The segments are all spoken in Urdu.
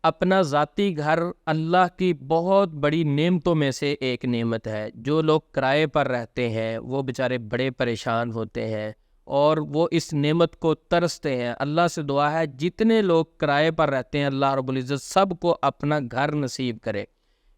اپنا ذاتی گھر اللہ کی بہت بڑی نعمتوں میں سے ایک نعمت ہے۔ جو لوگ کرائے پر رہتے ہیں وہ بیچارے بڑے پریشان ہوتے ہیں اور وہ اس نعمت کو ترستے ہیں۔ اللہ سے دعا ہے جتنے لوگ کرائے پر رہتے ہیں اللہ رب العزت سب کو اپنا گھر نصیب کرے۔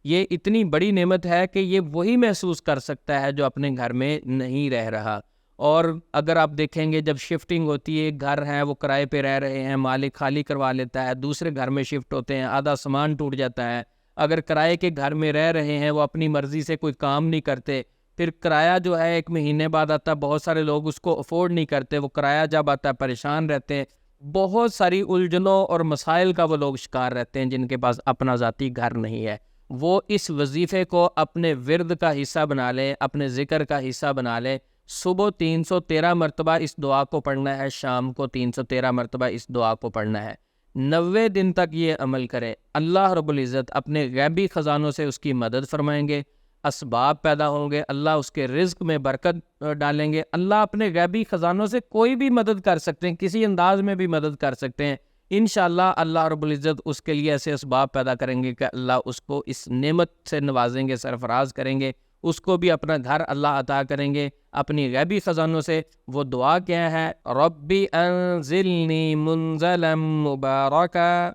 یہ اتنی بڑی نعمت ہے کہ یہ وہی محسوس کر سکتا ہے جو اپنے گھر میں نہیں رہ رہا۔ اور اگر آپ دیکھیں گے جب شفٹنگ ہوتی ہے، گھر ہے وہ کرائے پہ رہ رہے ہیں، مالک خالی کروا لیتا ہے، دوسرے گھر میں شفٹ ہوتے ہیں، آدھا سامان ٹوٹ جاتا ہے۔ اگر کرائے کے گھر میں رہ رہے ہیں وہ اپنی مرضی سے کوئی کام نہیں کرتے، پھر کرایہ جو ہے 1 مہینے بعد آتا ہے، بہت سارے لوگ اس کو افورڈ نہیں کرتے، وہ کرایہ جب آتا ہے پریشان رہتے ہیں۔ بہت ساری الجھنوں اور مسائل کا وہ لوگ شکار رہتے ہیں جن کے پاس اپنا ذاتی گھر نہیں ہے۔ وہ اس وظیفے کو اپنے ورد کا حصہ بنا لیں، اپنے ذکر کا حصہ بنا لیں۔ صبح 313 مرتبہ اس دعا کو پڑھنا ہے، شام کو 313 مرتبہ اس دعا کو پڑھنا ہے۔ 90 دن تک یہ عمل کرے، اللہ رب العزت اپنے غیبی خزانوں سے اس کی مدد فرمائیں گے، اسباب پیدا ہوں گے، اللہ اس کے رزق میں برکت ڈالیں گے۔ اللہ اپنے غیبی خزانوں سے کوئی بھی مدد کر سکتے ہیں، کسی انداز میں بھی مدد کر سکتے ہیں۔ انشاءاللہ اللہ رب العزت اس کے لیے ایسے اسباب پیدا کریں گے کہ اللہ اس کو اس نعمت سے نوازیں گے، سرفراز کریں گے، اس کو بھی اپنا گھر اللہ عطا کریں گے اپنی غیبی خزانوں سے۔ وہ دعا کیا ہے؟ ربی انزلنی منزلا مبارکا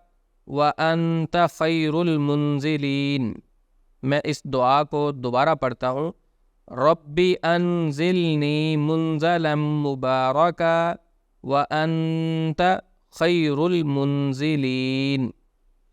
وانت خیر المنزلین۔ میں اس دعا کو دوبارہ پڑھتا ہوں، ربی انزلنی منزلا مبارکا وانت خیر المنزلین۔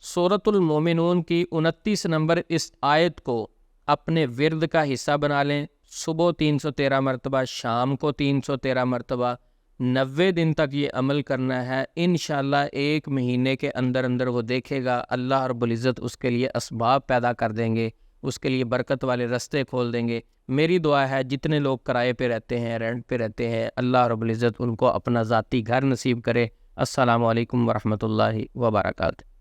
سورۃ المومنون کی 29 نمبر اس آیت کو اپنے ورد کا حصہ بنا لیں۔ صبح 313 مرتبہ، شام کو 313 مرتبہ، 90 دن تک یہ عمل کرنا ہے۔ انشاءاللہ 1 مہینے کے اندر اندر وہ دیکھے گا اللہ رب العزت اس کے لیے اسباب پیدا کر دیں گے، اس کے لیے برکت والے رستے کھول دیں گے۔ میری دعا ہے جتنے لوگ کرائے پہ رہتے ہیں، رینٹ پہ رہتے ہیں، اللہ رب العزت ان کو اپنا ذاتی گھر نصیب کرے۔ السلام علیکم ورحمۃ اللہ وبرکاتہ۔